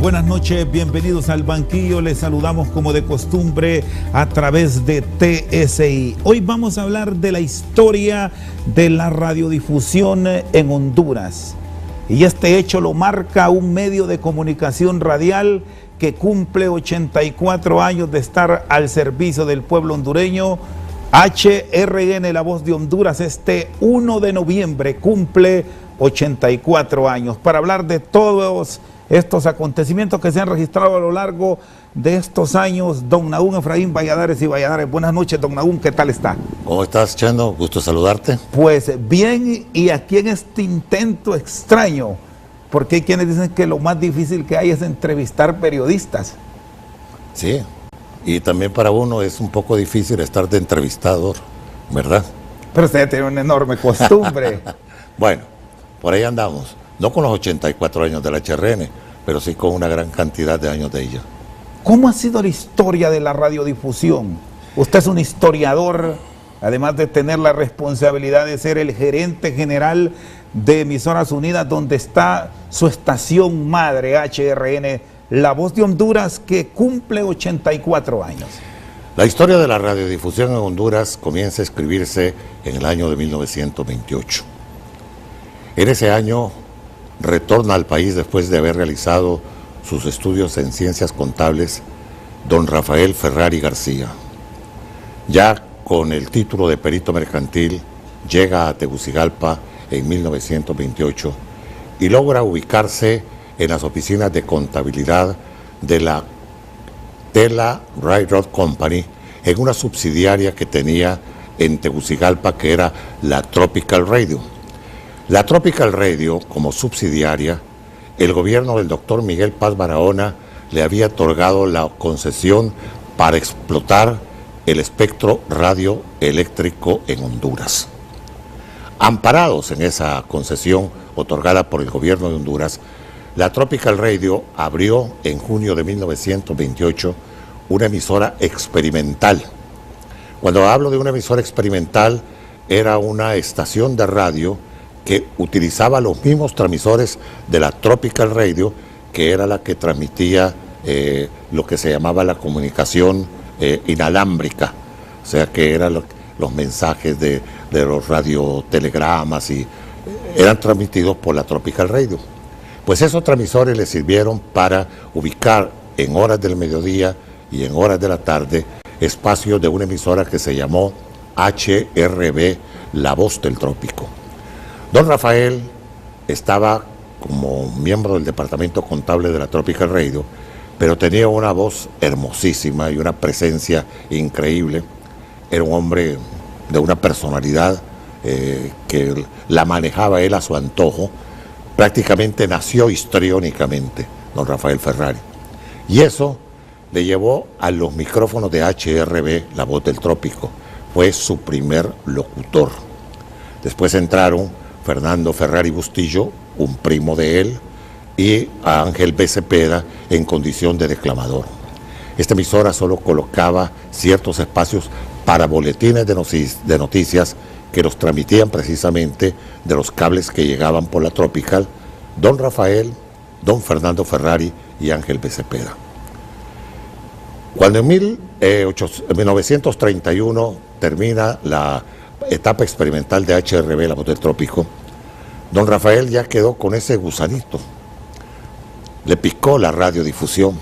Buenas noches, bienvenidos al banquillo. Les saludamos como de costumbre a través de TSI. Hoy vamos a hablar de la historia de la radiodifusión en Honduras. Y este hecho lo marca un medio de comunicación radial que cumple 84 años de estar al servicio del pueblo hondureño. HRN, La Voz de Honduras, este 1 de noviembre cumple 84 años. Para hablar de todos estos acontecimientos que se han registrado a lo largo de estos años, don Nahum Efraín Valladares y Valladares. Buenas noches, don Nahum, ¿qué tal está? ¿Cómo estás, Chendo? Gusto saludarte. Pues bien, y aquí en este intento extraño, porque hay quienes dicen que lo más difícil que hay es entrevistar periodistas. Sí, y también para uno es un poco difícil estar de entrevistador, ¿verdad? Pero usted tiene una enorme costumbre. Bueno, por ahí andamos. No con los 84 años del HRN, pero sí con una gran cantidad de años de ella. ¿Cómo ha sido la historia de la radiodifusión? Usted es un historiador, además de tener la responsabilidad de ser el gerente general de Emisoras Unidas, donde está su estación madre, HRN, La Voz de Honduras, que cumple 84 años. La historia de la radiodifusión en Honduras comienza a escribirse en el año de 1928. En ese año retorna al país después de haber realizado sus estudios en ciencias contables don Rafael Ferrari García. Ya con el título de perito mercantil, llega a Tegucigalpa en 1928 y logra ubicarse en las oficinas de contabilidad de la Tela Railroad Company, en una subsidiaria que tenía en Tegucigalpa, que era la Tropical Radio. La Tropical Radio, como subsidiaria, el gobierno del doctor Miguel Paz Barahona le había otorgado la concesión para explotar el espectro radioeléctrico en Honduras. Amparados en esa concesión otorgada por el gobierno de Honduras, la Tropical Radio abrió en junio de 1928 una emisora experimental. Cuando hablo de una emisora experimental, era una estación de radio que utilizaba los mismos transmisores de la Tropical Radio, que era la que transmitía lo que se llamaba la comunicación inalámbrica, o sea que eran los mensajes de los radiotelegramas y eran transmitidos por la Tropical Radio. Pues esos transmisores le sirvieron para ubicar en horas del mediodía y en horas de la tarde espacios de una emisora que se llamó HRB, La Voz del Trópico. Don Rafael estaba como miembro del departamento contable de la Tropical Radio, pero tenía una voz hermosísima y una presencia increíble. Era un hombre de una personalidad que la manejaba él a su antojo. Prácticamente nació histriónicamente don Rafael Ferrari. Y eso le llevó a los micrófonos de HRB, La Voz del Trópico. Fue su primer locutor. Después entraron Fernando Ferrari Bustillo, un primo de él, y a Ángel B. Cepeda en condición de declamador. Esta emisora solo colocaba ciertos espacios para boletines de noticias que los transmitían precisamente de los cables que llegaban por la Tropical, don Rafael, don Fernando Ferrari y Ángel B. Cepeda. Cuando en 1931 termina la etapa experimental de HRB, La Voz del Trópico, don Rafael ya quedó con ese gusanito. Le picó la radiodifusión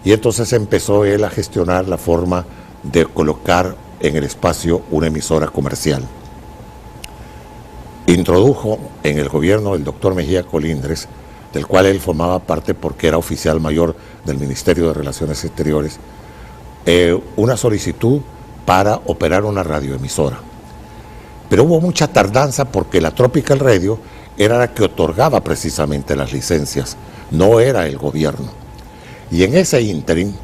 y entonces empezó él a gestionar la forma de colocar en el espacio una emisora comercial. Introdujo en el gobierno del doctor Mejía Colindres, del cual él formaba parte porque era oficial mayor del Ministerio de Relaciones Exteriores, una solicitud para operar una radioemisora. Pero hubo mucha tardanza porque la Tropical Radio era la que otorgaba precisamente las licencias, no era el gobierno. Y en ese ínterin,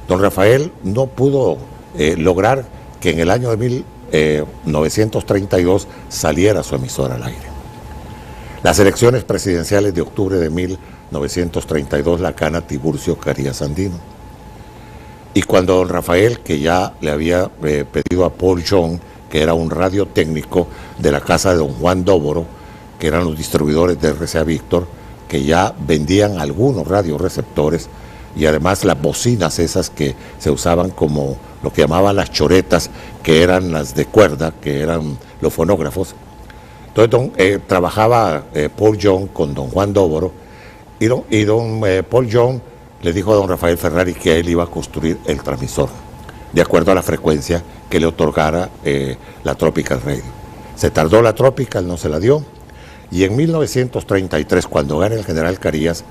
don Rafael no pudo lograr que en el año de 1932 saliera su emisora al aire. Las elecciones presidenciales de octubre de 1932 la gana Tiburcio Carías Andino. Y cuando don Rafael, que ya le había pedido a Paul John, que era un radiotécnico de la casa de don Juan Dóboro, que eran los distribuidores de RCA Víctor, que ya vendían algunos radioreceptores y además las bocinas esas que se usaban como lo que llamaban las choretas, que eran las de cuerda, que eran los fonógrafos. Entonces trabajaba Paul Young con don Juan Dóvoro y don Paul Young le dijo a don Rafael Ferrari que él iba a construir el transmisor de acuerdo a la frecuencia que le otorgara la Tropical Radio. Se tardó la Tropical, no se la dio, y en 1933, cuando gana el general Carías,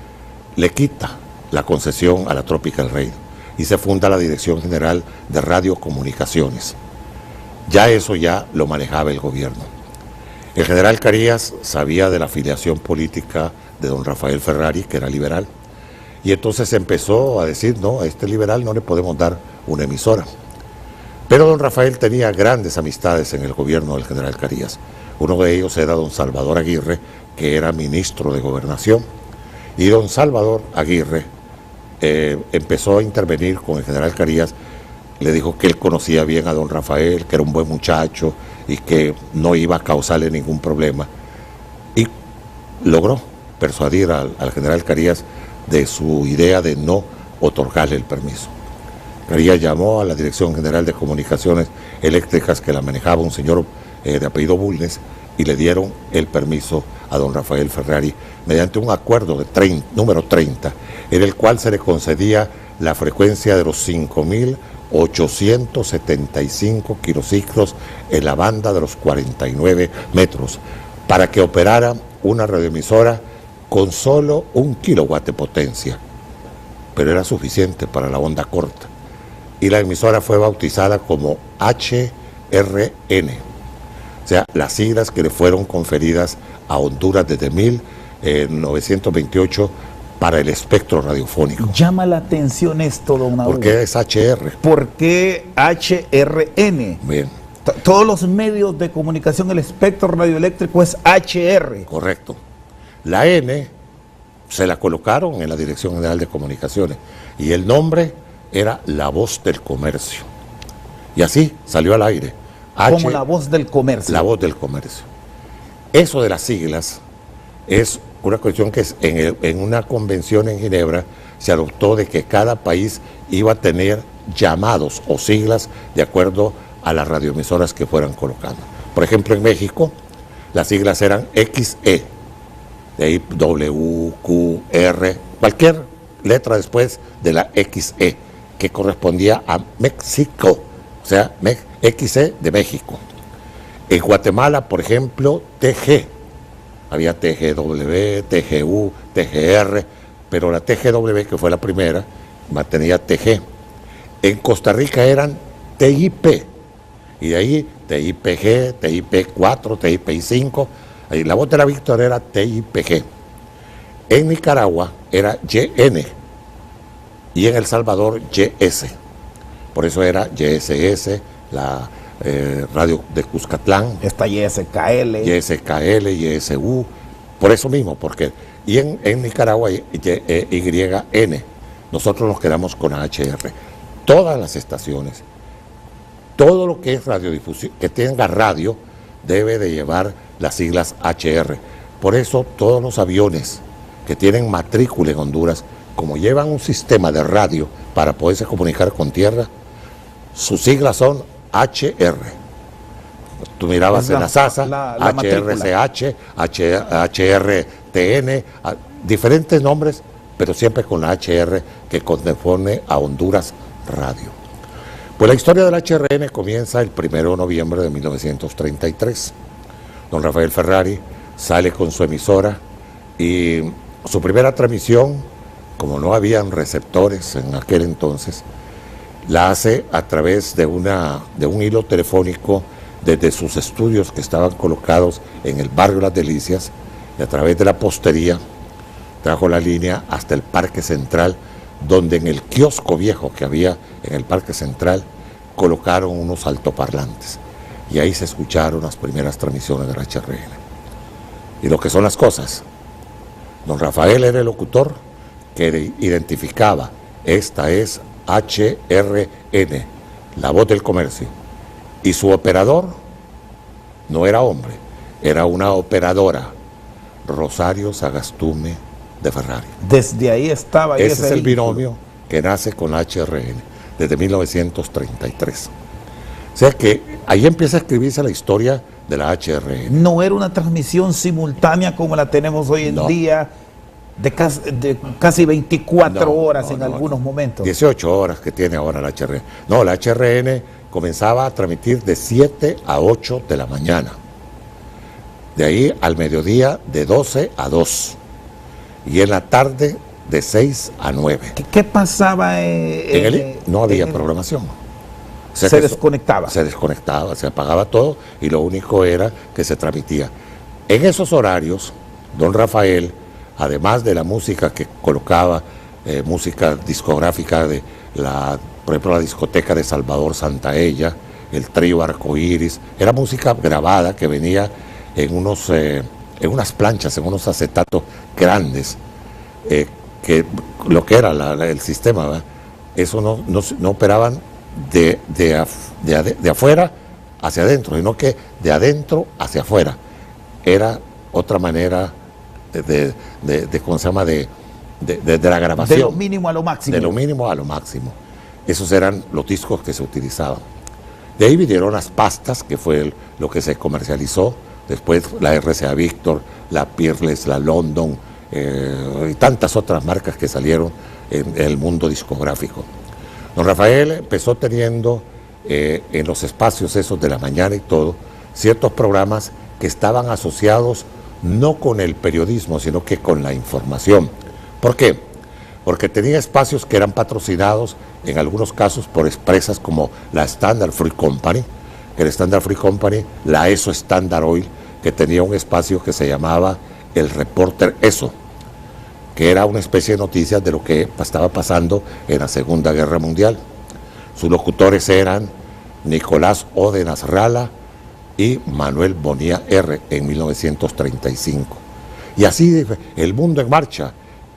le quita la concesión a la Tropical Radio y se funda la Dirección General de Radiocomunicaciones. Ya eso ya lo manejaba el gobierno. El general Carías sabía de la afiliación política de don Rafael Ferrari, que era liberal, y entonces empezó a decir, no, a este liberal no le podemos dar una emisora. Pero don Rafael tenía grandes amistades en el gobierno del general Carías. Uno de ellos era don Salvador Aguirre, que era ministro de Gobernación, y don Salvador Aguirre empezó a intervenir con el general Carías. Le dijo que él conocía bien a don Rafael, que era un buen muchacho y que no iba a causarle ningún problema. Y logró persuadir al general Carías de su idea de no otorgarle el permiso. Carías llamó a la Dirección General de Comunicaciones Eléctricas, que la manejaba un señor de apellido Bulnes, y le dieron el permiso a don Rafael Ferrari mediante un acuerdo de número 30, en el cual se le concedía la frecuencia de los 5.875 kilociclos en la banda de los 49 metros, para que operara una radioemisora con solo 1 kilowatt de potencia, pero era suficiente para la onda corta. Y la emisora fue bautizada como HRN, o sea, las siglas que le fueron conferidas a Honduras desde 1928 para el espectro radiofónico. Llama la atención esto, don Aúl. ¿Por qué es HR? ¿Por qué HRN? Bien. Todos los medios de comunicación, el espectro radioeléctrico es HR. Correcto. La N se la colocaron en la Dirección General de Comunicaciones y el nombre era La Voz del Comercio. Y así salió al aire. Como La Voz del Comercio. La Voz del Comercio. Eso de las siglas es una cuestión que en una convención en Ginebra se adoptó de que cada país iba a tener llamados o siglas de acuerdo a las radioemisoras que fueran colocando. Por ejemplo, en México las siglas eran XE, de ahí W, Q, R, cualquier letra después de la XE, que correspondía a México, o sea, XE de México. En Guatemala, por ejemplo, TG, había TGW, TGU, TGR, pero la TGW, que fue la primera, mantenía TG. En Costa Rica eran TIP, y de ahí TIPG, TIP4, TIP5, y La Voz de la Victoria era TIPG. En Nicaragua era YN, y en El Salvador YS, por eso era YSS, la radio de Cuscatlán. Está YSKL. YSKL, YSU, por eso mismo, porque y en Nicaragua YN, nosotros nos quedamos con HR. Todas las estaciones, todo lo que es radiodifusión, que tenga radio, debe de llevar las siglas HR. Por eso todos los aviones que tienen matrícula en Honduras, como llevan un sistema de radio para poderse comunicar con tierra, sus siglas son HR. Tú mirabas en la SASA, HRCH, HRTN, diferentes nombres, pero siempre con la HR que corresponde a Honduras Radio. Pues la historia del HRN comienza el 1 de noviembre de 1933. Don Rafael Ferrari sale con su emisora y su primera transmisión, como no habían receptores en aquel entonces, la hace a través de un hilo telefónico desde sus estudios que estaban colocados en el barrio Las Delicias, y a través de la postería trajo la línea hasta el Parque Central, donde en el kiosco viejo que había en el Parque Central colocaron unos altoparlantes y ahí se escucharon las primeras transmisiones del HRN. Y lo que son las cosas, don Rafael era el locutor que identificaba: esta es HRN, La Voz del Comercio, y su operador no era hombre, era una operadora, Rosario Sagastume de Ferrari. Desde ahí estaba. Ese es el binomio que nace con HRN desde 1933. O sea que ahí empieza a escribirse la historia de la HRN. No era una transmisión simultánea como la tenemos hoy en día, de casi 24 horas en algunos momentos. 18 horas que tiene ahora la HRN. No, la HRN comenzaba a transmitir de 7 a 8 de la mañana. De ahí al mediodía de 12 a 2. Y en la tarde de 6 a 9. ¿Qué pasaba no había programación. O sea, se desconectaba. Se desconectaba, se apagaba todo y lo único era que se transmitía. En esos horarios, don Rafael, además de la música que colocaba, música discográfica de por ejemplo, la discoteca de Salvador Santaella, el trío Arcoíris, era música grabada que venía en unas planchas, en unos acetatos grandes, que lo que era el sistema, ¿verdad? Eso no operaban de afuera hacia adentro, sino que de adentro hacia afuera. Era otra manera ¿cómo se llama? De la grabación. De lo mínimo a lo máximo. De lo mínimo a lo máximo. Esos eran los discos que se utilizaban. De ahí vinieron las pastas, que fue lo que se comercializó. Después la RCA Victor, la Peerless, la London, y tantas otras marcas que salieron en el mundo discográfico. Don Rafael empezó teniendo en los espacios esos de la mañana y todo, ciertos programas que estaban asociados no con el periodismo, sino que con la información. ¿Por qué? Porque tenía espacios que eran patrocinados, en algunos casos, por empresas como la Standard Fruit Company, el Standard Fruit Company, la ESO Standard Oil, que tenía un espacio que se llamaba el Reporter ESO, que era una especie de noticias de lo que estaba pasando en la Segunda Guerra Mundial. Sus locutores eran Nicolás O. de Nasralla y Manuel Bonilla R. en 1935. Y así, El Mundo en Marcha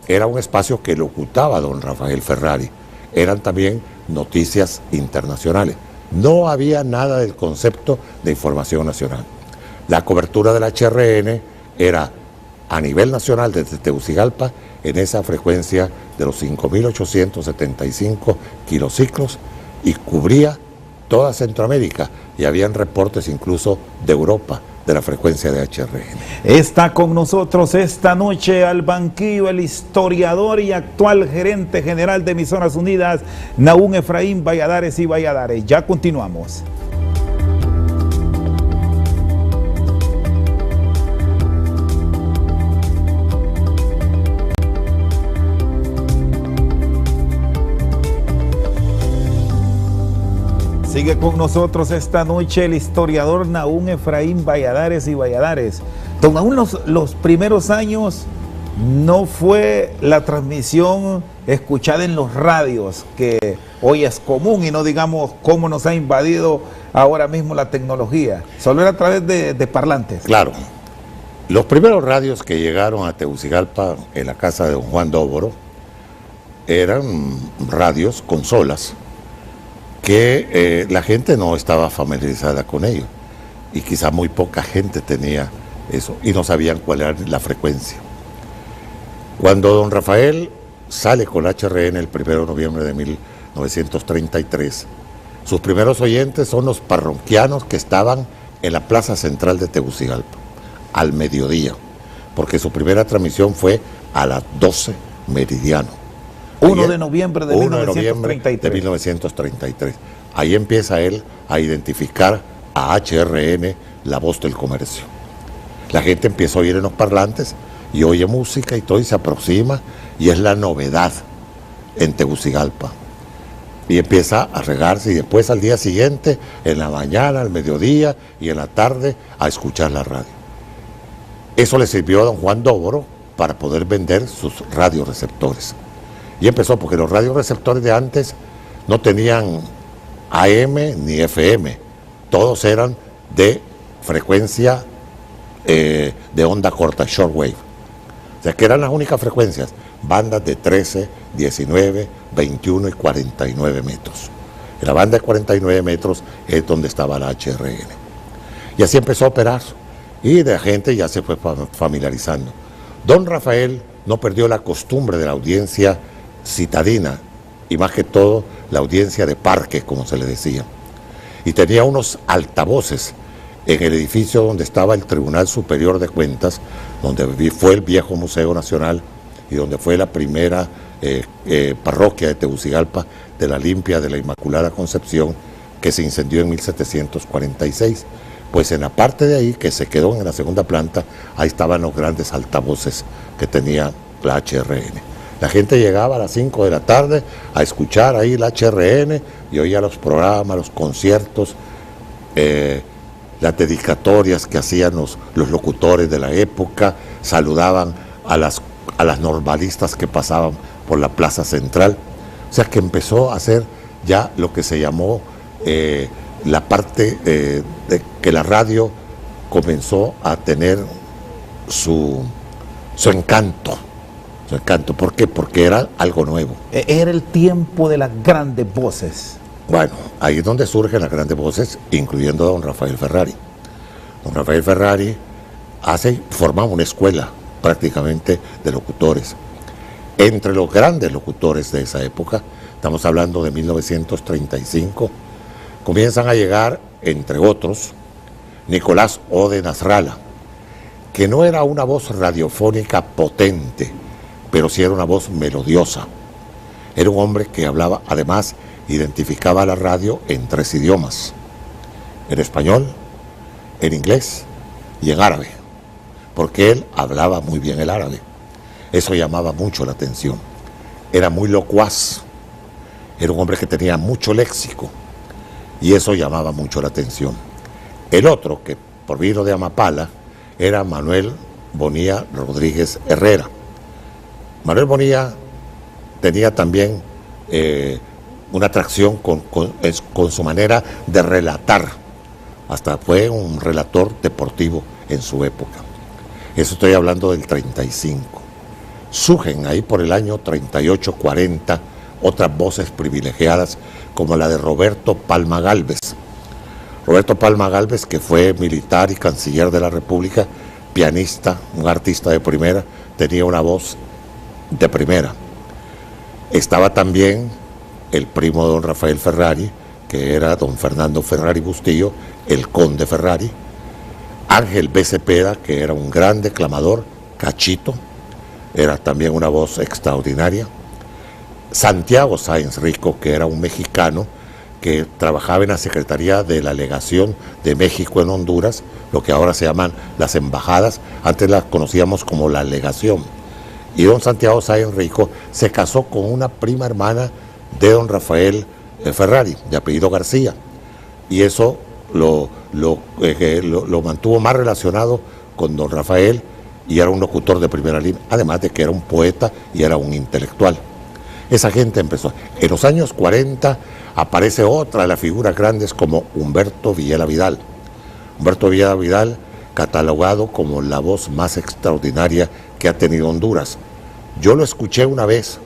era un espacio que locutaba don Rafael Ferrari. Eran también noticias internacionales. No había nada del concepto de información nacional. La cobertura del HRN era a nivel nacional desde Tegucigalpa en esa frecuencia de los 5.875 kilociclos y cubría toda Centroamérica y habían reportes incluso de Europa de la frecuencia de HRN. Está con nosotros esta noche al banquillo el historiador y actual gerente general de Emisoras Unidas, Nahum Efraín Valladares y Valladares. Ya continuamos. Sigue con nosotros esta noche el historiador Nahum Efraín Valladares y Valladares. Don Nahum, los primeros años no fue la transmisión escuchada en los radios, que hoy es común y no digamos cómo nos ha invadido ahora mismo la tecnología. Solo era a través de parlantes. Claro. Los primeros radios que llegaron a Tegucigalpa en la casa de don Juan Dóboro eran radios, consolas, que la gente no estaba familiarizada con ellos y quizá muy poca gente tenía eso y no sabían cuál era la frecuencia. Cuando don Rafael sale con HRN el 1 de noviembre de 1933, sus primeros oyentes son los parroquianos que estaban en la plaza central de Tegucigalpa al mediodía, porque su primera transmisión fue a las 12 meridiano. 1 de noviembre de 1933. Ahí empieza él a identificar a HRN, la voz del comercio. La gente empieza a oír en los parlantes y oye música y todo y se aproxima y es la novedad en Tegucigalpa. Y empieza a regarse y después al día siguiente, en la mañana, al mediodía y en la tarde, a escuchar la radio. Eso le sirvió a don Juan Dóboro para poder vender sus radioreceptores. Y empezó porque los radioreceptores de antes no tenían AM ni FM, todos eran de frecuencia de onda corta, shortwave. O sea que eran las únicas frecuencias, bandas de 13, 19, 21 y 49 metros. En la banda de 49 metros es donde estaba la HRN. Y así empezó a operar y la gente ya se fue familiarizando. Don Rafael no perdió la costumbre de la audiencia citadina y más que todo la audiencia de parque, como se le decía. Y tenía unos altavoces en el edificio donde estaba el Tribunal Superior de Cuentas, donde fue el viejo Museo Nacional y donde fue la primera parroquia de Tegucigalpa de la Limpia de la Inmaculada Concepción, que se incendió en 1746. Pues en la parte de ahí, que se quedó en la segunda planta, ahí estaban los grandes altavoces que tenía la HRN. La gente llegaba a las 5 de la tarde a escuchar ahí la HRN y oía los programas, los conciertos, las dedicatorias que hacían los locutores de la época, saludaban a las normalistas que pasaban por la plaza central. O sea que empezó a hacer ya lo que se llamó la parte de que la radio comenzó a tener su encanto. Su encanto. ¿Por qué? Porque era algo nuevo. Era el tiempo de las grandes voces. Bueno, ahí es donde surgen las grandes voces, incluyendo a don Rafael Ferrari. Don Rafael Ferrari formaba una escuela prácticamente de locutores. Entre los grandes locutores de esa época, estamos hablando de 1935, comienzan a llegar, entre otros, Nicolás Ode Nasralla, que no era una voz radiofónica potente, pero sí era una voz melodiosa. Era un hombre que hablaba, además, identificaba la radio en 3 idiomas: en español, en inglés y en árabe, porque él hablaba muy bien el árabe. Eso llamaba mucho la atención. Era muy locuaz, era un hombre que tenía mucho léxico y eso llamaba mucho la atención. El otro, que por vino de Amapala, era Manuel Bonilla Rodríguez Herrera. Manuel Bonilla tenía también una atracción con su manera de relatar. Hasta fue un relator deportivo en su época. Eso estoy hablando del 35. Surgen ahí por el año 38-40 otras voces privilegiadas, como la de Roberto Palma Gálvez. Roberto Palma Gálvez, que fue militar y canciller de la República, pianista, un artista de primera, tenía una voz de primera. Estaba también el primo de don Rafael Ferrari, que era don Fernando Ferrari Bustillo, el conde Ferrari. Ángel B. Cepeda, que era un gran declamador, Cachito, era también una voz extraordinaria. Santiago Sáenz Rico, que era un mexicano que trabajaba en la Secretaría de la Legación de México en Honduras, lo que ahora se llaman las embajadas, antes las conocíamos como la legación. Y don Santiago Sáenz Rico se casó con una prima hermana de don Rafael Ferrari, de apellido García, y eso lo mantuvo más relacionado con don Rafael, y era un locutor de primera línea, además de que era un poeta y era un intelectual. Esa gente empezó. En los años 40 aparece otra de las figuras grandes como Humberto Villela Vidal. Humberto Villela Vidal, catalogado como la voz más extraordinaria que ha tenido Honduras. Yo lo escuché una vez,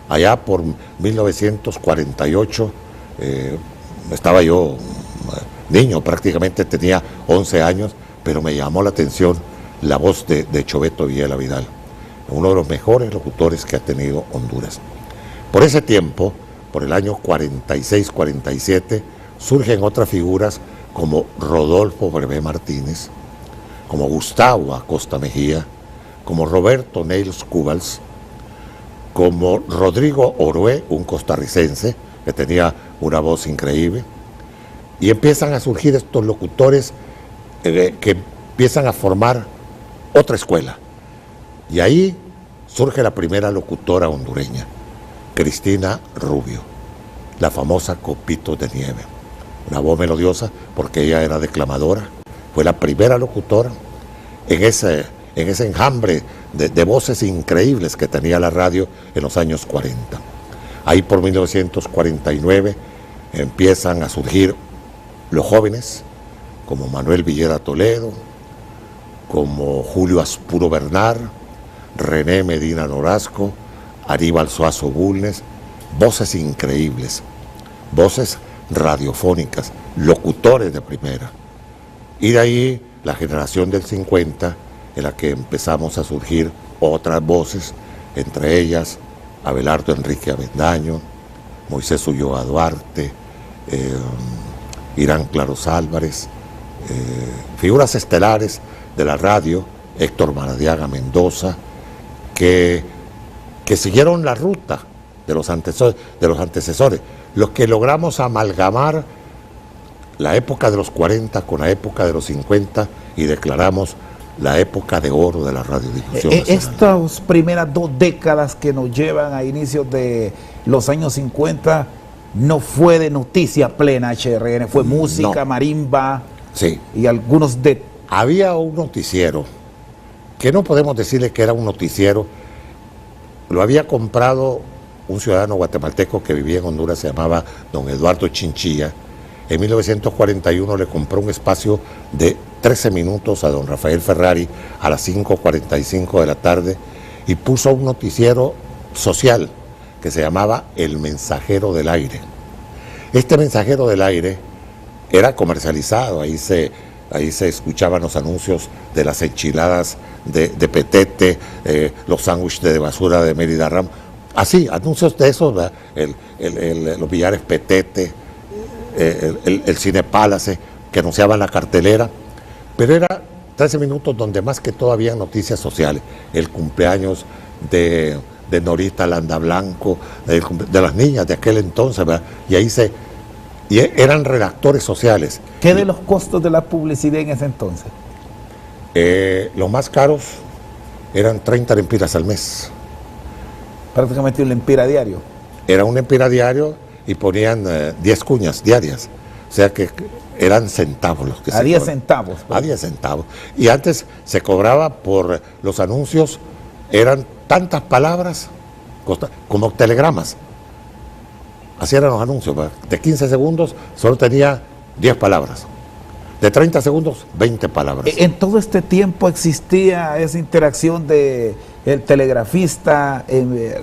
allá por 1948, estaba yo niño, prácticamente tenía 11 años, pero me llamó la atención la voz de Choveto Villela Vidal, uno de los mejores locutores que ha tenido Honduras. Por ese tiempo, por el año 46-47, surgen otras figuras como Rodolfo Brevé Martínez, como Gustavo Acosta Mejía, como Roberto Neils Cubals, como Rodrigo Orué, un costarricense que tenía una voz increíble, y empiezan a surgir estos locutores que empiezan a formar otra escuela. Y ahí surge la primera locutora hondureña, Cristina Rubio, la famosa Copito de Nieve. Una voz melodiosa porque ella era declamadora, fue la primera locutora en ese enjambre de voces increíbles que tenía la radio en los años 40. Ahí por 1949 empiezan a surgir los jóvenes, como Manuel Villeda Toledo, como Julio Aspuro Bernard, René Medina Norasco, Aníbal Suazo Bulnes, voces increíbles, voces radiofónicas, locutores de primera. Y de ahí la generación del 50 en la que empezamos a surgir otras voces, entre ellas Abelardo Enrique Avendaño, Moisés Ulloa Duarte, Irán Claros Álvarez, figuras estelares de la radio, Héctor Maradiaga Mendoza, que siguieron la ruta de los antecesores, los que logramos amalgamar la época de los 40 con la época de los 50 y declaramos la época de oro de la radiodifusión nacional. Estas primeras 2 décadas que nos llevan a inicios de los años 50 no fue de noticia plena HRN, fue música, marimba, sí, y algunos de... Había un noticiero, que no podemos decirle que era un noticiero, lo había comprado un ciudadano guatemalteco que vivía en Honduras, se llamaba don Eduardo Chinchilla. En 1941 le compró un espacio de 13 minutos a don Rafael Ferrari a las 5:45 de la tarde y puso un noticiero social que se llamaba El Mensajero del Aire. Este Mensajero del Aire era comercializado, ahí se escuchaban los anuncios de las enchiladas de Petete, los sándwiches de basura de Mérida Ramos, así, anuncios de esos, los billares Petete, el Cine Palace, que anunciaban la cartelera, pero era 13 minutos donde más que todo había noticias sociales, el cumpleaños de Norita Landa Blanco, de las niñas de aquel entonces, ¿verdad? Y eran redactores sociales. ¿Qué de los costos de la publicidad en ese entonces? Los más caros eran 30 lempiras al mes. Prácticamente un lempira diario. Era un lempira diario y ponían 10 cuñas diarias. O sea que eran centavos los que a 10 centavos. A 10 centavos. Y antes se cobraba por los anuncios, eran tantas palabras como telegramas. Así eran los anuncios. De 15 segundos solo tenía 10 palabras. De 30 segundos, 20 palabras. En todo este tiempo existía esa interacción de el telegrafista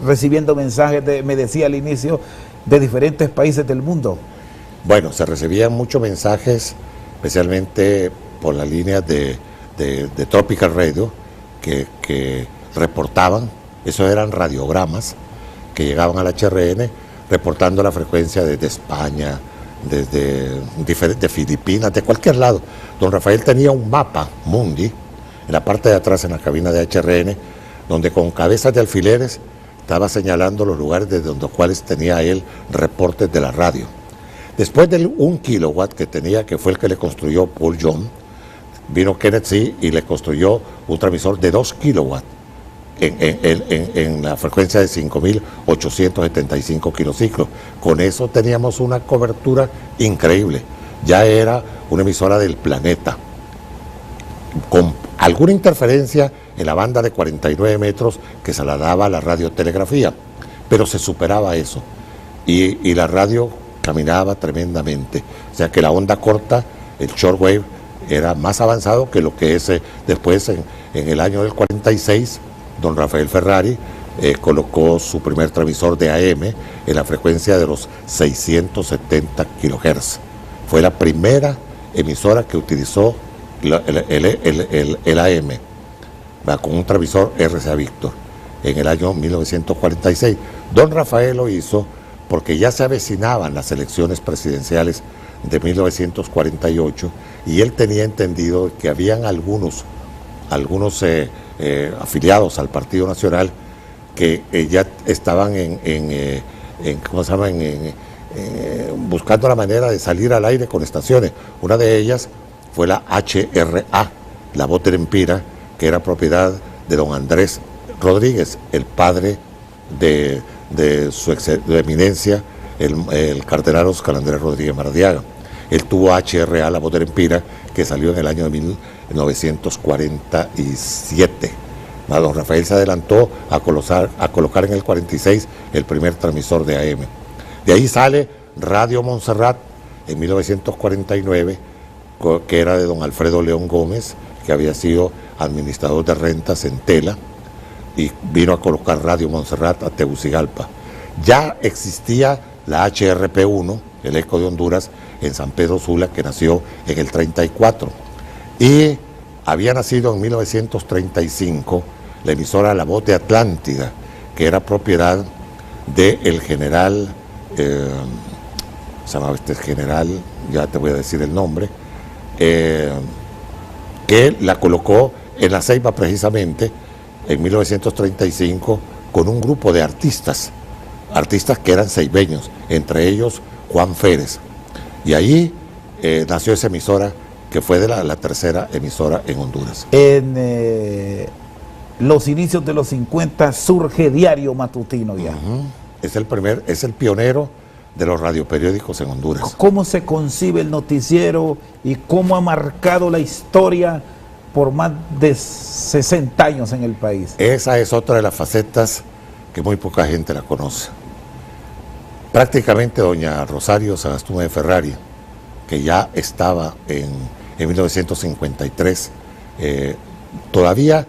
recibiendo mensajes, me decía al inicio, de diferentes países del mundo. Bueno, se recibían muchos mensajes, especialmente por las líneas de Tropical Radio, que reportaban, esos eran radiogramas que llegaban al HRN, reportando la frecuencia desde España, desde de Filipinas, de cualquier lado. Don Rafael tenía un mapa mundi en la parte de atrás, en la cabina de HRN, donde con cabezas de alfileres estaba señalando los lugares desde los cuales tenía él reportes de la radio. Después del 1 kilowatt que tenía, que fue el que le construyó Paul John, vino Kenneth C. y le construyó un transmisor de 2 kilowatts en la frecuencia de 5.875 kilociclos. Con eso teníamos una cobertura increíble. Ya era una emisora del planeta, con alguna interferencia en la banda de 49 metros que se la daba a la radiotelegrafía, pero se superaba eso y la radio caminaba tremendamente. O sea que la onda corta, el shortwave, era más avanzado que lo que es después en el año del 46. Don Rafael Ferrari colocó su primer transmisor de AM en la frecuencia de los 670 kHz. Fue la primera emisora que utilizó el AM, con un transmisor RCA Víctor en el año 1946. Don Rafael lo hizo porque ya se avecinaban las elecciones presidenciales de 1948 y él tenía entendido que habían algunos afiliados al Partido Nacional que ya estaban buscando la manera de salir al aire con estaciones. Una de ellas fue la HRA, la voz de Lempira, que era propiedad de don Andrés Rodríguez, el padre de su eminencia, el cardenal Oscar Andrés Rodríguez Maradiaga. Él tuvo HRA, la voz de Lempira, que salió en el año de 1947. Don Rafael se adelantó a colocar en el 46 el primer transmisor de AM. De ahí sale Radio Montserrat en 1949, que era de don Alfredo León Gómez, que había sido administrador de rentas en Tela, y vino a colocar Radio Montserrat a Tegucigalpa. Ya existía la HRP1, el Eco de Honduras, en San Pedro Sula, que nació en el 34. Y había nacido en 1935 la emisora La Voz de Atlántida, que era propiedad del general, se llamaba este general, ya te voy a decir el nombre, que la colocó en La Ceiba precisamente en 1935 con un grupo de artistas que eran ceibeños, entre ellos Juan Férez. Y ahí nació esa emisora que fue de la tercera emisora en Honduras. En los inicios de los 50 surge Diario Matutino ya. Es el pionero de los radioperiódicos en Honduras. ¿Cómo se concibe el noticiero y cómo ha marcado la historia por más de 60 años en el país? Esa es otra de las facetas que muy poca gente la conoce. Prácticamente doña Rosario Sagastume de Ferrari, que ya estaba en 1953, todavía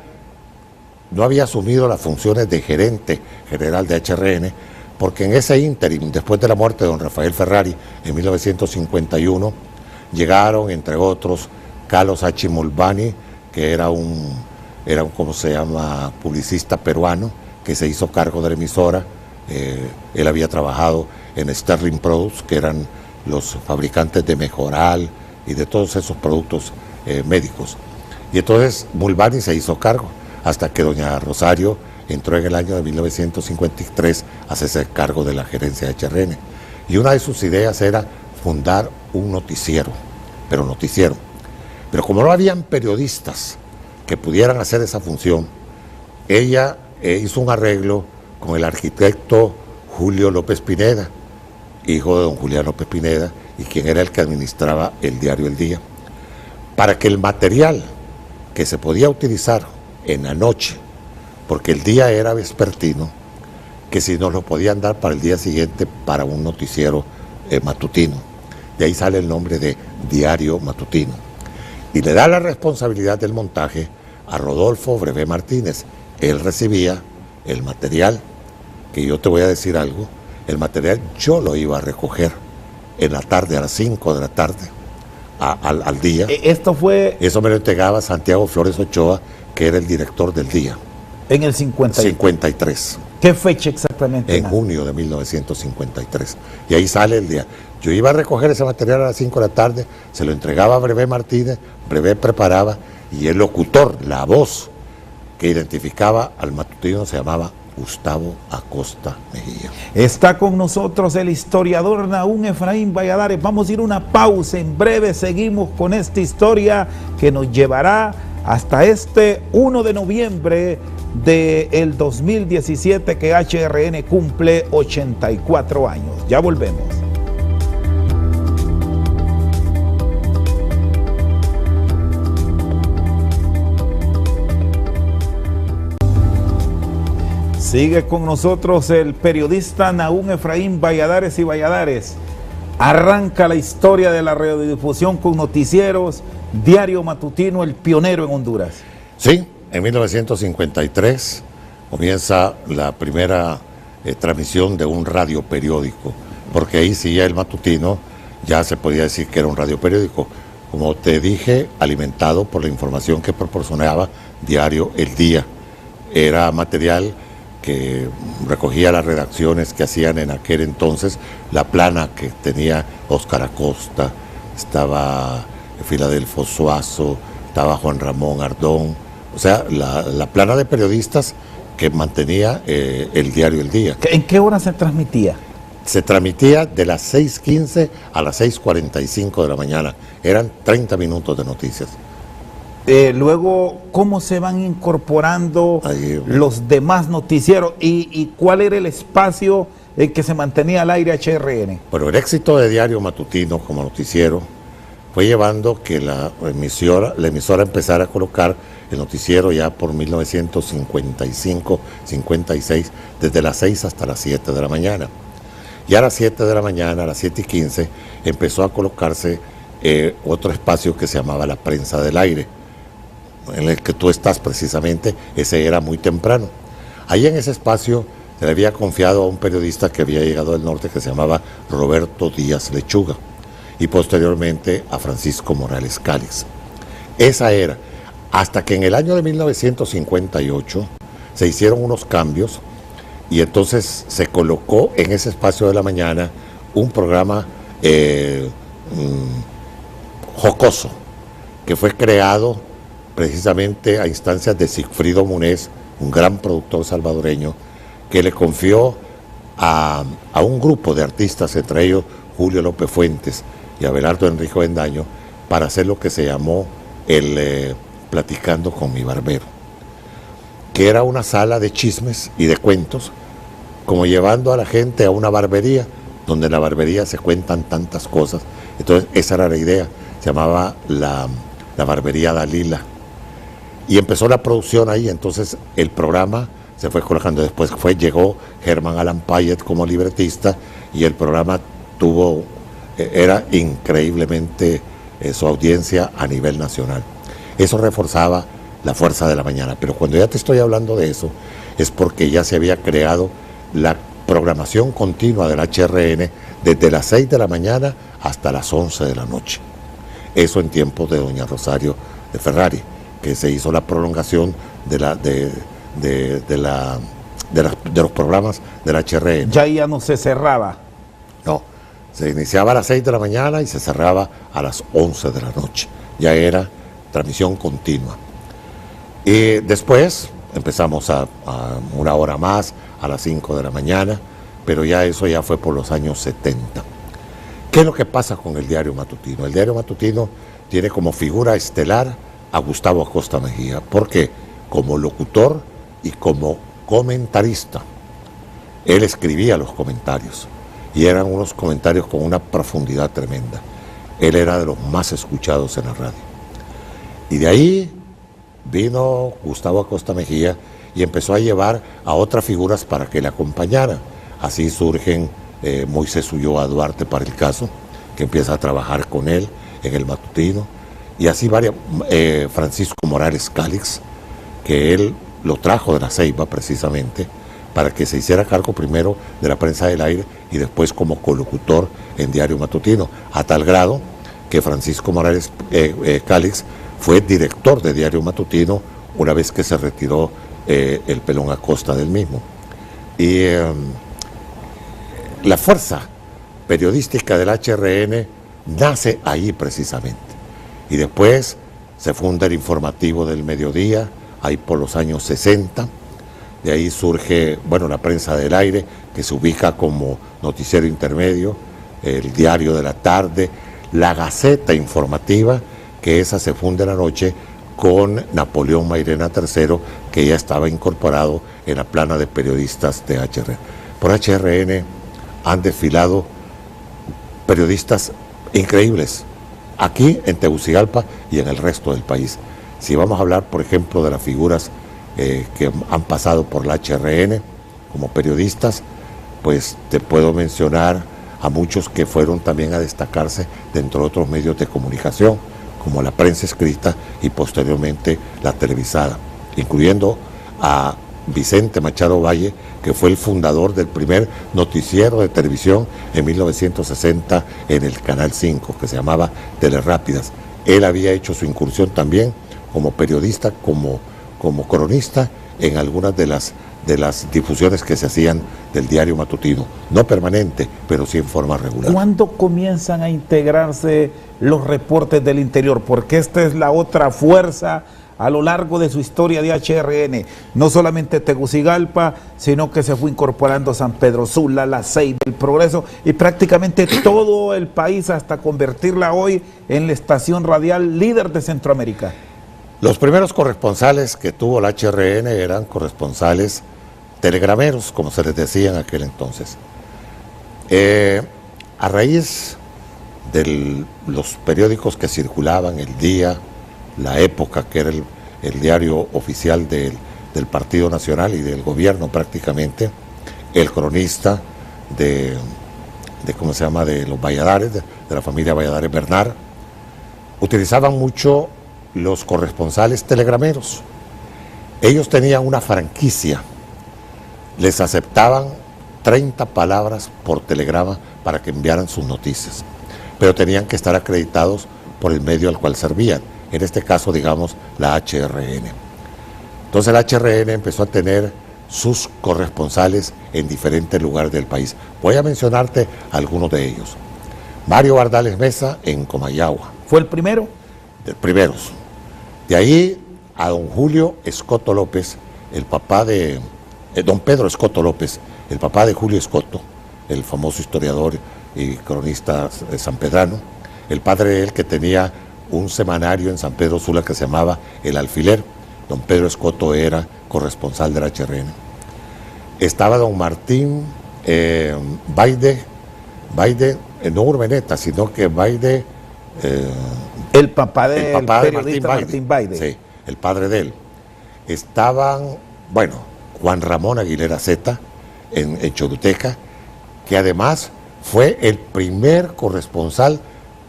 no había asumido las funciones de gerente general de HRN, porque en ese ínterim, después de la muerte de don Rafael Ferrari en 1951, llegaron, entre otros, Carlos H. Mulvani, que era un ¿cómo se llama?, publicista peruano, que se hizo cargo de la emisora. Él había trabajado en Sterling Products, que eran los fabricantes de Mejoral y de todos esos productos médicos. Y entonces Mulvani se hizo cargo, hasta que doña Rosario entró en el año de 1953 a hacerse cargo de la gerencia de HRN. Y una de sus ideas era fundar un noticiero. Pero como no habían periodistas que pudieran hacer esa función, ella hizo un arreglo con el arquitecto Julio López Pineda, hijo de don Julián López Pineda, y quien era el que administraba el diario El Día, para que el material que se podía utilizar en la noche, porque el día era vespertino, que si nos lo podían dar para el día siguiente para un noticiero matutino. De ahí sale el nombre de Diario Matutino. Y le da la responsabilidad del montaje a Rodolfo Brevé Martínez. Él recibía el material, que yo te voy a decir algo, el material yo lo iba a recoger en la tarde, a las 5 de la tarde, al día. Eso me lo entregaba Santiago Flores Ochoa, que era el director del Día. En el 53. ¿Qué fecha exactamente? En junio de 1953. Y ahí sale el día. Yo iba a recoger ese material a las 5 de la tarde, se lo entregaba a Brevé Martínez, Brevé preparaba, y el locutor, la voz que identificaba al matutino, se llamaba Gustavo Acosta Mejía. Está con nosotros el historiador Nahum Efraín Valladares. Vamos a ir a una pausa. En breve seguimos con esta historia que nos llevará hasta este 1 de noviembre del 2017, que HRN cumple 84 años. Ya volvemos. Sigue con nosotros el periodista Nahum Efraín Valladares y Valladares. Arranca la historia de la radiodifusión con noticieros, Diario Matutino, el pionero en Honduras. Sí, en 1953 comienza la primera transmisión de un radioperiódico, porque ahí sí ya el matutino ya se podía decir que era un radioperiódico, como te dije, alimentado por la información que proporcionaba Diario El Día. Era material que recogía las redacciones que hacían en aquel entonces, la plana que tenía Óscar Acosta, estaba Filadelfo Suazo, estaba Juan Ramón Ardón, o sea, la plana de periodistas que mantenía el diario El Día. ¿En qué hora se transmitía? Se transmitía de las 6:15 a las 6:45 de la mañana, eran 30 minutos de noticias. Luego, ¿cómo se van incorporando los demás noticieros y cuál era el espacio en que se mantenía al aire HRN? Bueno, el éxito de Diario Matutino como noticiero fue llevando que la emisora empezara a colocar el noticiero ya por 1955-56, desde las 6 hasta las 7 de la mañana. Y a las 7 de la mañana, a las 7:15, empezó a colocarse otro espacio que se llamaba La Prensa del Aire, en el que tú estás precisamente. Ese era muy temprano. Ahí en ese espacio se le había confiado a un periodista que había llegado del norte, que se llamaba Roberto Díaz Lechuga, y posteriormente a Francisco Morales Cáliz. Esa era. hasta que en el año de 1958 se hicieron unos cambios y entonces se colocó en ese espacio de la mañana un programa jocoso, que fue creado precisamente a instancias de Sigfrido Munez, un gran productor salvadoreño, que le confió a un grupo de artistas, entre ellos Julio López Fuentes y Abelardo Enrique Bendaño, para hacer lo que se llamó el Platicando con mi barbero, que era una sala de chismes y de cuentos, como llevando a la gente a una barbería, donde en la barbería se cuentan tantas cosas. Entonces esa era la idea, se llamaba la barbería Dalila. Y empezó la producción ahí, entonces el programa se fue colocando. Después llegó Germán Alan Payet como libretista y el programa era increíblemente su audiencia a nivel nacional. Eso reforzaba la fuerza de la mañana. Pero cuando ya te estoy hablando de eso, es porque ya se había creado la programación continua del HRN desde las 6 de la mañana hasta las 11 de la noche. Eso en tiempos de doña Rosario de Ferrari, que se hizo la prolongación de los programas del HRN. Ya no se cerraba. No, se iniciaba a las 6 de la mañana y se cerraba a las 11 de la noche. Ya era transmisión continua. Y después empezamos a una hora más, a las 5 de la mañana, pero eso ya fue por los años 70. ¿Qué es lo que pasa con el diario matutino? El diario matutino tiene como figura estelar a Gustavo Acosta Mejía. ¿Por qué? Como locutor y como comentarista. Él escribía los comentarios y eran unos comentarios con una profundidad tremenda. Él era de los más escuchados en la radio. Y de ahí vino Gustavo Acosta Mejía y empezó a llevar a otras figuras para que le acompañaran. Así surgen Moisés Ulloa Duarte, para el caso, que empieza a trabajar con él en el matutino, y así Francisco Morales Cálix, que él lo trajo de la Ceiba precisamente para que se hiciera cargo primero de la prensa del aire y después como colocutor en Diario Matutino, a tal grado que Francisco Morales Cálix fue director de Diario Matutino una vez que se retiró el Pelón Acosta del mismo. Y la fuerza periodística del HRN nace ahí precisamente. Y después se funda el Informativo del Mediodía, ahí por los años 60. De ahí surge, la prensa del aire, que se ubica como noticiero intermedio, el Diario de la Tarde, la Gaceta Informativa, que esa se funda en la noche con Napoleón Mairena III, que ya estaba incorporado en la plana de periodistas de HRN. Por HRN han desfilado periodistas increíbles, aquí en Tegucigalpa y en el resto del país. Si vamos a hablar, por ejemplo, de las figuras que han pasado por la HRN como periodistas, pues te puedo mencionar a muchos que fueron también a destacarse dentro de otros medios de comunicación, como la prensa escrita y posteriormente la televisada, incluyendo a Vicente Machado Valle, que fue el fundador del primer noticiero de televisión en 1960 en el Canal 5, que se llamaba Telerápidas. Él había hecho su incursión también como periodista, como cronista en algunas de las difusiones que se hacían del diario matutino, no permanente, pero sí en forma regular. ¿Cuándo comienzan a integrarse los reportes del interior? Porque esta es la otra fuerza a lo largo de su historia de HRN, no solamente Tegucigalpa, sino que se fue incorporando San Pedro Sula, La Ceiba, El Progreso y prácticamente todo el país hasta convertirla hoy en la estación radial líder de Centroamérica. Los primeros corresponsales que tuvo la HRN eran corresponsales telegrameros, como se les decía en aquel entonces. A raíz de los periódicos que circulaban, El Día, La Época, que era el diario oficial del Partido Nacional y del gobierno prácticamente, El Cronista de los Valladares, de la familia Valladares Bernard, utilizaban mucho los corresponsales telegrameros. Ellos tenían una franquicia, les aceptaban 30 palabras por telegrama para que enviaran sus noticias, pero tenían que estar acreditados por el medio al cual servían. en este caso, digamos, la HRN. Entonces la HRN empezó a tener sus corresponsales en diferentes lugares del país. Voy a mencionarte algunos de ellos. Mario Bardales Mesa en Comayagua. ¿Fue el primero? De primeros. De ahí a don Julio Escoto López, el papá de don Pedro Escoto López, el papá de Julio Escoto, el famoso historiador y cronista sanpedrano, el padre de él que tenía un semanario en San Pedro Sula que se llamaba El Alfiler. Don Pedro Escoto era corresponsal de la HRN. Estaba don Martín Baide, no Urmeneta, sino que Baide... el papá del periodista Martín Baide. Sí, el padre de él. Estaban, bueno, Juan Ramón Aguilera Zeta en Choluteca, que además fue el primer corresponsal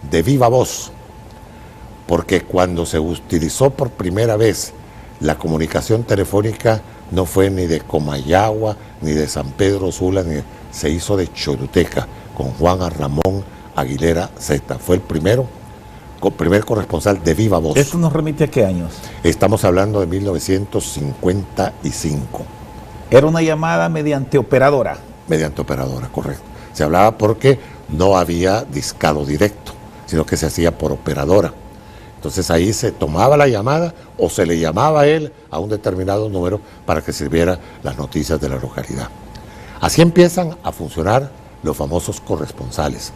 de Viva Voz, porque cuando se utilizó por primera vez la comunicación telefónica no fue ni de Comayagua, ni de San Pedro Sula, se hizo de Choluteca, con Juan Ramón Aguilera Zeta. Fue el primer corresponsal de Viva Voz. ¿Esto nos remite a qué años? Estamos hablando de 1955. Era una llamada mediante operadora. Mediante operadora, correcto. Se hablaba porque no había discado directo, sino que se hacía por operadora. Entonces ahí se tomaba la llamada o se le llamaba a él a un determinado número para que sirviera las noticias de la localidad. Así empiezan a funcionar los famosos corresponsales,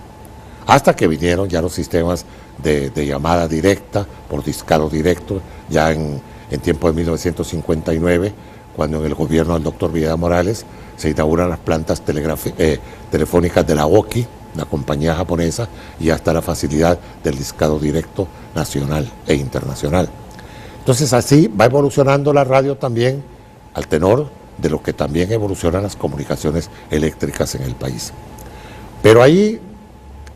hasta que vinieron ya los sistemas de llamada directa, por discado directo, ya en tiempo de 1959, cuando en el gobierno del doctor Villeda Morales se inauguran las plantas telefónicas de la Oki, la compañía japonesa, y hasta la facilidad del discado directo nacional e internacional. Entonces así va evolucionando la radio también al tenor de lo que también evolucionan las comunicaciones eléctricas en el país. Pero ahí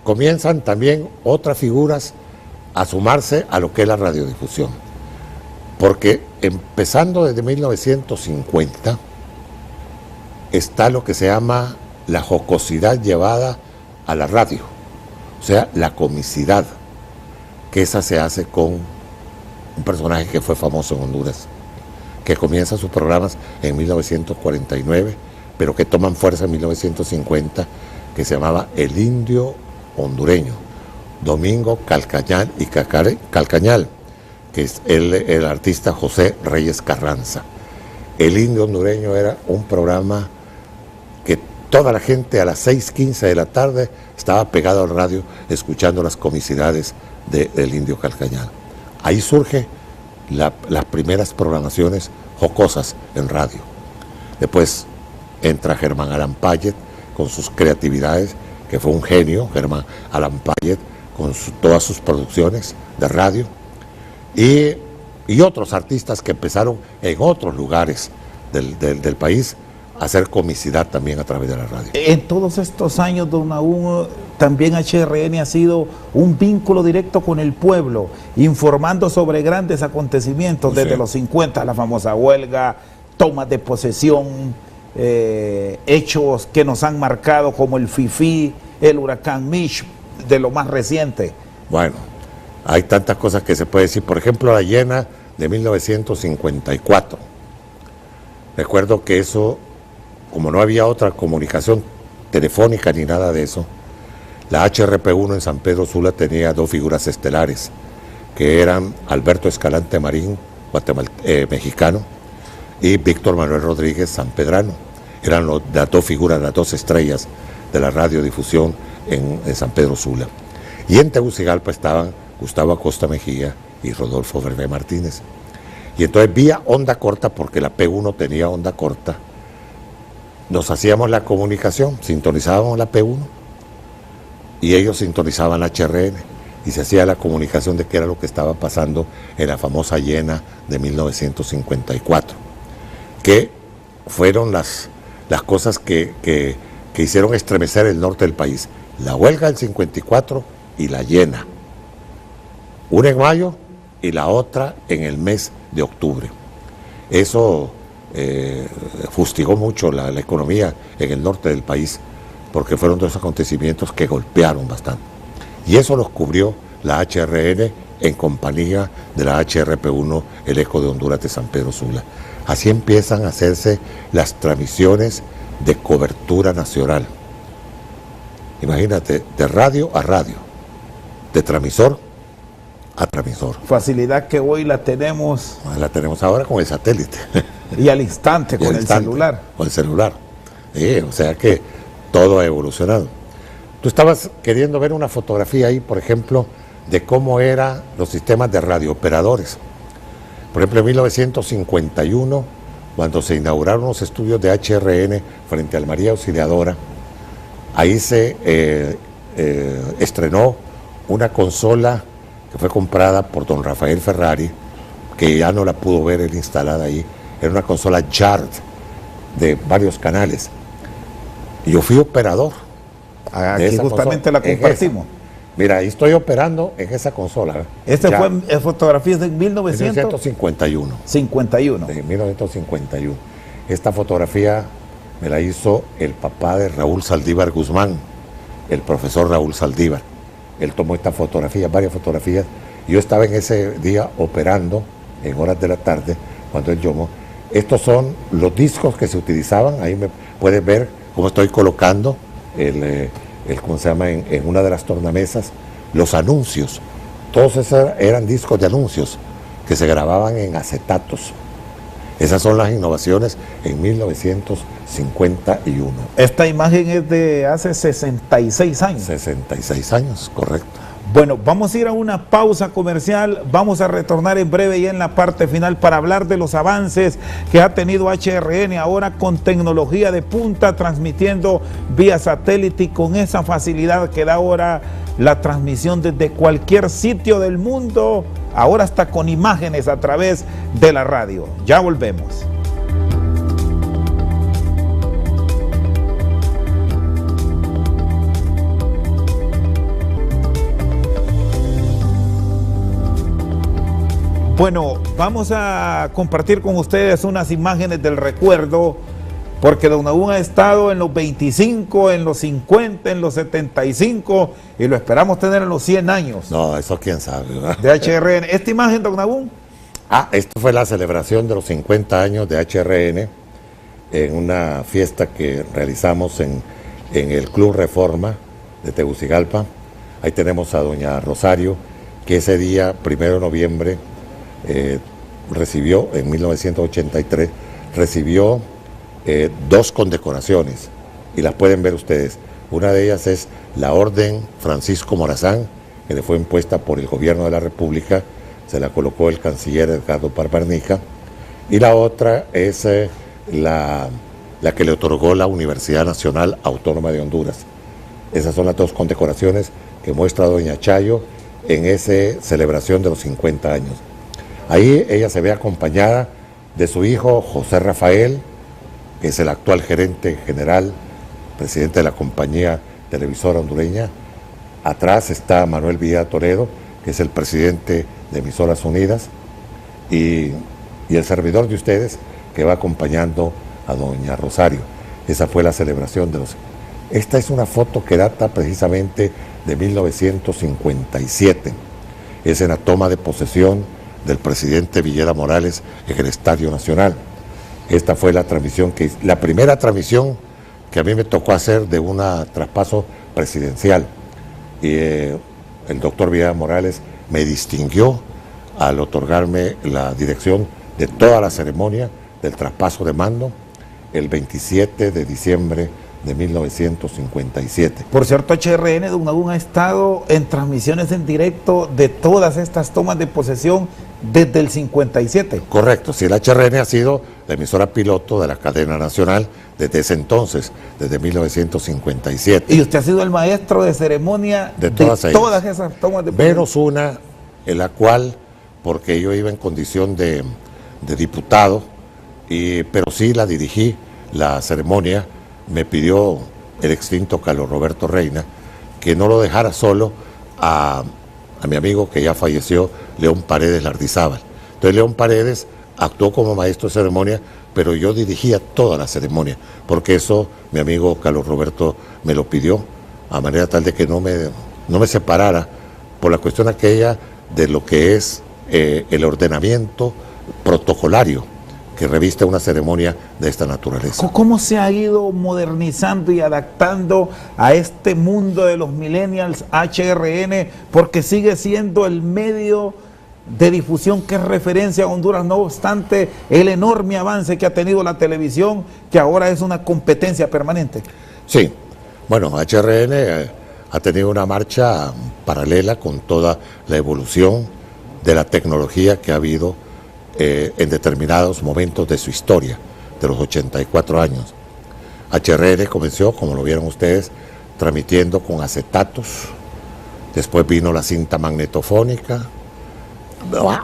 comienzan también otras figuras a sumarse a lo que es la radiodifusión, porque empezando desde 1950 está lo que se llama la jocosidad llevada a la radio, o sea, la comicidad, que esa se hace con un personaje que fue famoso en Honduras, que comienza sus programas en 1949, pero que toman fuerza en 1950, que se llamaba El Indio Hondureño, Domingo Calcañal y Calcañal, que es el artista José Reyes Carranza. El Indio Hondureño era un programa que toda la gente a las 6:15 de la tarde estaba pegado al radio escuchando las comicidades del Indio Calcañal. Ahí surge las primeras programaciones jocosas en radio. Después entra Germán Alan Payet con sus creatividades, que fue un genio, Germán Alan Payet, con todas sus producciones de radio, y otros artistas que empezaron en otros lugares del país a hacer comicidad también a través de la radio. En todos estos años, don Nahum, también HRN ha sido un vínculo directo con el pueblo, informando sobre grandes acontecimientos, desde los 50, la famosa huelga, tomas de posesión, hechos que nos han marcado como el FIFI, el huracán Mish, de lo más reciente. Bueno, hay tantas cosas que se puede decir. Por ejemplo, la llena de 1954. Recuerdo que eso, como no había otra comunicación telefónica ni nada de eso, la HRP1 en San Pedro Sula tenía dos figuras estelares, que eran Alberto Escalante Marín, mexicano, y Víctor Manuel Rodríguez sanpedrano. Eran las dos figuras, las dos estrellas de la radiodifusión en San Pedro Sula. Y en Tegucigalpa estaban Gustavo Acosta Mejía y Rodolfo Verbe Martínez. Y entonces vía onda corta, porque la P1 tenía onda corta, nos hacíamos la comunicación, sintonizábamos la P1 y ellos sintonizaban la HRN y se hacía la comunicación de qué era lo que estaba pasando en la famosa llena de 1954, que fueron las cosas que hicieron estremecer el norte del país. La huelga del 54 y la llena. Una en mayo y la otra en el mes de octubre. Eso fustigó mucho la economía en el norte del país, porque fueron dos acontecimientos que golpearon bastante. Y eso los cubrió la HRN en compañía de la HRP1, el Eco de Honduras de San Pedro Sula. Así empiezan a hacerse las transmisiones de cobertura nacional. Imagínate, de radio a radio, de transmisor a transmisor. Facilidad que hoy la tenemos. La tenemos ahora con el satélite. Y al instante, con el celular. Con el celular. O sea que todo ha evolucionado. Tú estabas queriendo ver una fotografía ahí, por ejemplo, de cómo eran los sistemas de radiooperadores. Por ejemplo, en 1951, cuando se inauguraron los estudios de HRN frente al María Auxiliadora, ahí se estrenó una consola que fue comprada por don Rafael Ferrari, que ya no la pudo ver él instalada ahí. Era una consola Yard de varios canales. Y yo fui operador. Aquí justamente la compartimos. Mira, ahí estoy operando en esa consola. Este fue en fotografías de 1951. 51. De 1951. Esta fotografía me la hizo el papá de Raúl Saldívar Guzmán, el profesor Raúl Saldívar. Él tomó esta fotografía, varias fotografías. Yo estaba en ese día operando en horas de la tarde cuando él llamó. Estos son los discos que se utilizaban. Ahí me puedes ver cómo estoy colocando ¿cómo se llama? En una de las tornamesas, los anuncios. Todos esos eran discos de anuncios que se grababan en acetatos. Esas son las innovaciones en 1951. Esta imagen es de hace 66 años. 66 años, correcto. Bueno, vamos a ir a una pausa comercial, vamos a retornar en breve ya en la parte final para hablar de los avances que ha tenido HRN ahora con tecnología de punta, transmitiendo vía satélite y con esa facilidad que da ahora la transmisión desde cualquier sitio del mundo, ahora hasta con imágenes a través de la radio. Ya volvemos. Bueno, vamos a compartir con ustedes unas imágenes del recuerdo, porque don Nahum ha estado en los 25, en los 50, en los 75 y lo esperamos tener en los 100 años. No, eso quién sabe, ¿verdad? De HRN. ¿Esta imagen, don Nahum? Esto fue la celebración de los 50 años de HRN en una fiesta que realizamos en el Club Reforma de Tegucigalpa. Ahí tenemos a doña Rosario, que ese día, 1 de noviembre, recibió, en 1983, recibió 2 condecoraciones, y las pueden ver ustedes. Una de ellas es la Orden Francisco Morazán, que le fue impuesta por el gobierno de la República, se la colocó el canciller Edgardo Parbarnica, y la otra es la que le otorgó la Universidad Nacional Autónoma de Honduras. Esas son las 2 condecoraciones que muestra doña Chayo en esa celebración de los 50 años. Ahí ella se ve acompañada de su hijo José Rafael, que es el actual gerente general, presidente de la compañía televisora hondureña. Atrás está Manuel Villa Toledo, que es el presidente de Emisoras Unidas, y el servidor de ustedes, que va acompañando a doña Rosario. Esa fue la celebración de los... Esta es una foto que data precisamente de 1957. Es en la toma de posesión del presidente Villera Morales en el Estadio Nacional. Esta fue la transmisión la primera transmisión que a mí me tocó hacer de un traspaso presidencial. Y el doctor Villera Morales me distinguió al otorgarme la dirección de toda la ceremonia del traspaso de mando el 27 de diciembre de 1957. Por cierto, HRN, don Nahum, ha estado en transmisiones en directo de todas estas tomas de posesión desde el 57. Correcto, sí, el HRN ha sido la emisora piloto de la cadena nacional desde ese entonces, desde 1957. Y usted ha sido el maestro de ceremonia de todas esas tomas de posesión. Menos una en la cual, porque yo iba en condición de diputado, pero sí la dirigí, la ceremonia. Me pidió el extinto Carlos Roberto Reina que no lo dejara solo a mi amigo que ya falleció, León Paredes Lardizábal. Entonces León Paredes actuó como maestro de ceremonia, pero yo dirigía toda la ceremonia, porque eso mi amigo Carlos Roberto me lo pidió, a manera tal de que no me separara por la cuestión aquella de lo que es el ordenamiento protocolario que reviste una ceremonia de esta naturaleza. ¿Cómo se ha ido modernizando y adaptando a este mundo de los millennials HRN? Porque sigue siendo el medio de difusión que es referencia a Honduras, no obstante el enorme avance que ha tenido la televisión, que ahora es una competencia permanente. Sí, bueno, HRN ha tenido una marcha paralela con toda la evolución de la tecnología que ha habido en determinados momentos de su historia, de los 84 años. HRN comenzó, como lo vieron ustedes, transmitiendo con acetatos, después vino la cinta magnetofónica,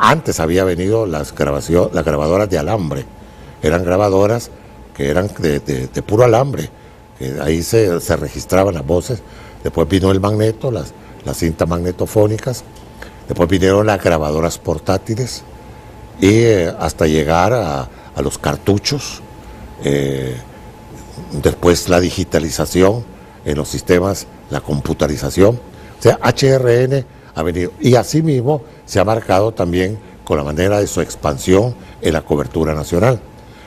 antes había venido las grabadoras de alambre, eran grabadoras que eran de puro alambre, que ahí se registraban las voces, después vino el magneto, las cintas magnetofónicas, después vinieron las grabadoras portátiles, y hasta llegar a los cartuchos, después la digitalización en los sistemas, la computarización. O sea, HRN ha venido, y asimismo se ha marcado también con la manera de su expansión en la cobertura nacional.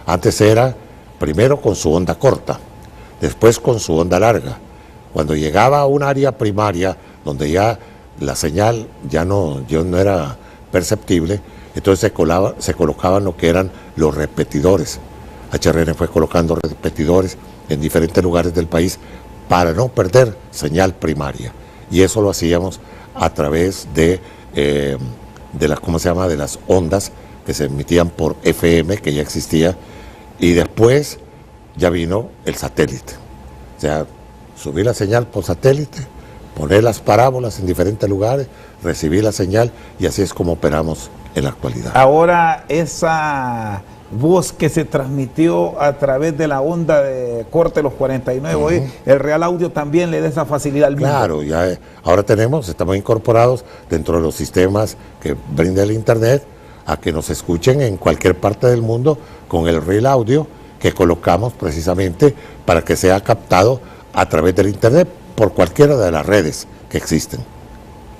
Antes era primero con su onda corta, después con su onda larga. Cuando llegaba a un área primaria donde ya la señal ya no era perceptible, entonces se colocaban lo que eran los repetidores. HRN fue colocando repetidores en diferentes lugares del país para no perder señal primaria. Y eso lo hacíamos a través de las ondas que se emitían por FM, que ya existía, y después ya vino el satélite. O sea, subir la señal por satélite, poner las parábolas en diferentes lugares, recibir la señal, y así es como operamos en la actualidad. Ahora esa voz que se transmitió a través de la onda de corte los 49, hoy el Real Audio también le da esa facilidad al mundo. Claro, ya ahora estamos incorporados dentro de los sistemas que brinda el Internet a que nos escuchen en cualquier parte del mundo con el Real Audio que colocamos precisamente para que sea captado a través del Internet por cualquiera de las redes que existen.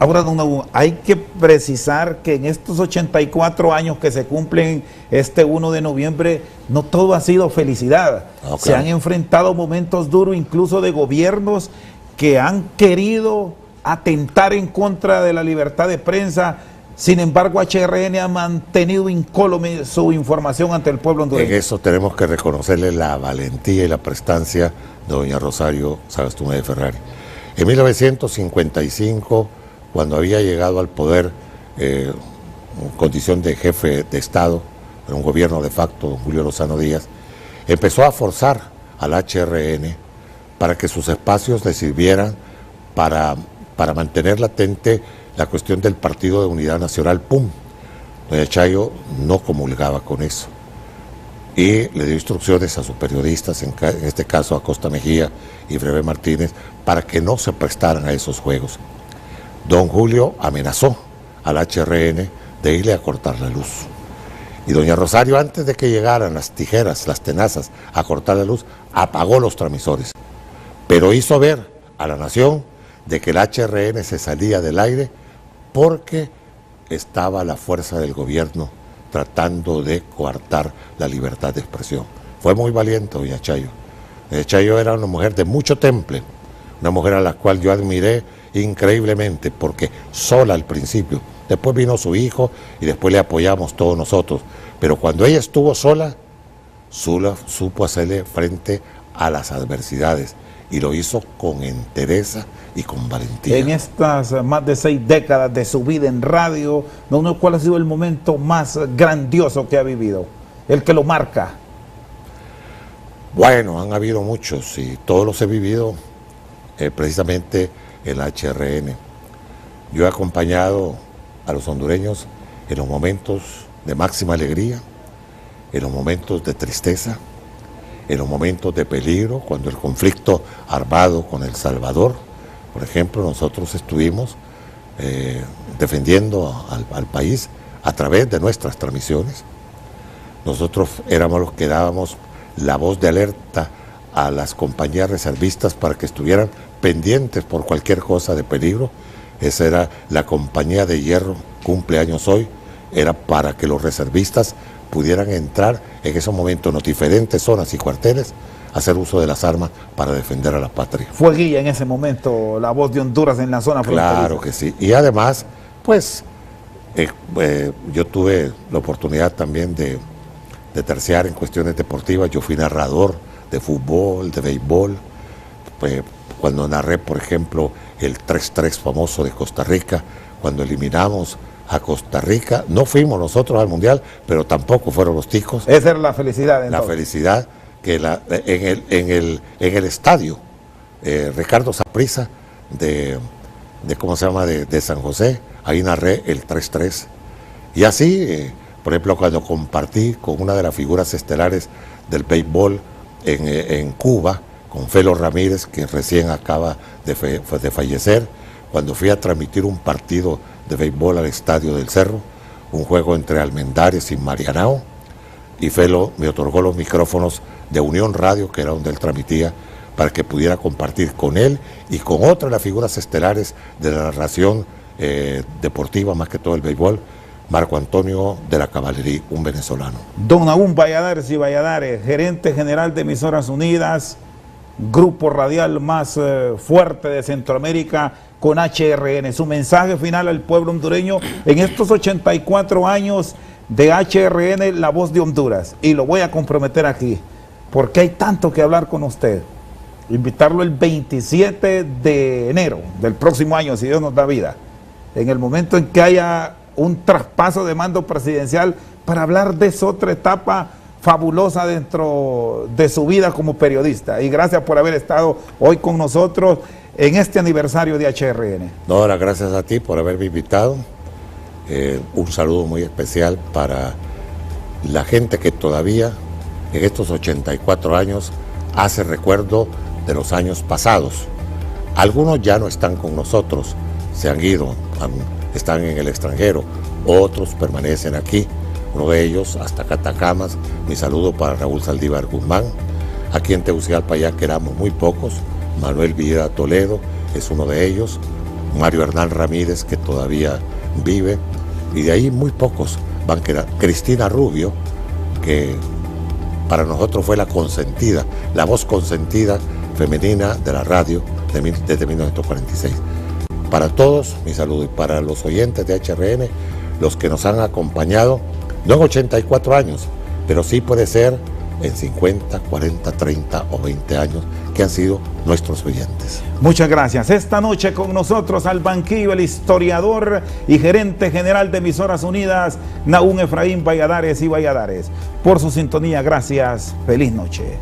Ahora, don Nahum, hay que precisar que en estos 84 años que se cumplen este 1 de noviembre, no todo ha sido felicidad. Claro. Se han enfrentado momentos duros, incluso de gobiernos que han querido atentar en contra de la libertad de prensa. Sin embargo, HRN ha mantenido incólume su información ante el pueblo hondureño. En eso tenemos que reconocerle la valentía y la prestancia de doña Rosario Sagastume de Ferrari. En 1955, cuando había llegado al poder en condición de jefe de Estado, en un gobierno de facto, don Julio Lozano Díaz, empezó a forzar al HRN para que sus espacios le sirvieran para mantener latente la cuestión del Partido de Unidad Nacional, ¡pum! Doña Chayo no comulgaba con eso y le dio instrucciones a sus periodistas, en este caso a Costa Mejía y Breve Martínez, para que no se prestaran a esos juegos. Don Julio amenazó al HRN de irle a cortar la luz. Y doña Rosario, antes de que llegaran las tijeras, las tenazas, a cortar la luz, apagó los transmisores. Pero hizo ver a la nación de que el HRN se salía del aire porque estaba la fuerza del gobierno tratando de coartar la libertad de expresión. Fue muy valiente doña Chayo. Doña Chayo era una mujer de mucho temple, una mujer a la cual yo admiré increíblemente, porque sola al principio, después vino su hijo y después le apoyamos todos nosotros, pero cuando ella estuvo sola, supo hacerle frente a las adversidades y lo hizo con entereza y con valentía. En estas más de 6 décadas de su vida en radio, ¿cuál ha sido el momento más grandioso que ha vivido? El que lo marca. Bueno, han habido muchos y todos los he vivido precisamente en la HRN. Yo he acompañado a los hondureños en los momentos de máxima alegría, en los momentos de tristeza, en los momentos de peligro, cuando el conflicto armado con El Salvador, por ejemplo, nosotros estuvimos defendiendo al país a través de nuestras transmisiones. Nosotros éramos los que dábamos la voz de alerta a las compañías reservistas para que estuvieran pendientes por cualquier cosa de peligro. Esa era la compañía de hierro, cumpleaños hoy, era para que los reservistas pudieran entrar en esos momentos en las diferentes zonas y cuarteles, hacer uso de las armas para defender a la patria. Fue guía en ese momento la voz de Honduras en la zona fronteriza. Claro que sí. Y además, pues, yo tuve la oportunidad también de terciar en cuestiones deportivas. Yo fui narrador de fútbol, de béisbol, pues, cuando narré, por ejemplo, el 3-3 famoso de Costa Rica, cuando eliminamos a Costa Rica. No fuimos nosotros al Mundial, pero tampoco fueron los ticos. Esa era la felicidad. Entonces. La felicidad que en el estadio Ricardo Saprissa de San José, ahí narré el 3-3. Y así, por ejemplo, cuando compartí con una de las figuras estelares del béisbol en Cuba, con Felo Ramírez, que recién acaba de fallecer, cuando fui a transmitir un partido de béisbol al Estadio del Cerro, un juego entre Almendares y Marianao, y Felo me otorgó los micrófonos de Unión Radio, que era donde él transmitía, para que pudiera compartir con él y con otras de las figuras estelares de la narración deportiva, más que todo el béisbol, Marco Antonio de la Caballería, un venezolano. Don Nahum Valladares y Valladares, gerente general de Emisoras Unidas, grupo radial más fuerte de Centroamérica, con HRN. Su mensaje final al pueblo hondureño en estos 84 años de HRN, la voz de Honduras. Y lo voy a comprometer aquí, porque hay tanto que hablar con usted. Invitarlo el 27 de enero del próximo año, si Dios nos da vida, en el momento en que haya un traspaso de mando presidencial, para hablar de esa otra etapa fabulosa dentro de su vida como periodista. Y gracias por haber estado hoy con nosotros en este aniversario de HRN. No, ahora gracias a ti por haberme invitado. Un saludo muy especial para la gente que todavía en estos 84 años hace recuerdo de los años pasados. Algunos ya no están con nosotros, se han ido, están en el extranjero, otros permanecen aquí. Uno de ellos, hasta Catacamas, mi saludo para Raúl Saldívar Guzmán. Aquí en Tegucigalpa ya que éramos muy pocos, Manuel Villeda Toledo es uno de ellos, Mario Hernán Ramírez, que todavía vive, y de ahí muy pocos van a quedar. Cristina Rubio, que para nosotros fue la consentida, la voz consentida femenina de la radio desde 1946. Para todos, mi saludo, y para los oyentes de HRN, los que nos han acompañado, no en 84 años, pero sí puede ser en 50, 40, 30 o 20 años, que han sido nuestros oyentes. Muchas gracias. Esta noche con nosotros al banquillo el historiador y gerente general de Emisoras Unidas, Nahum Efraín Valladares y Valladares. Por su sintonía, gracias. Feliz noche.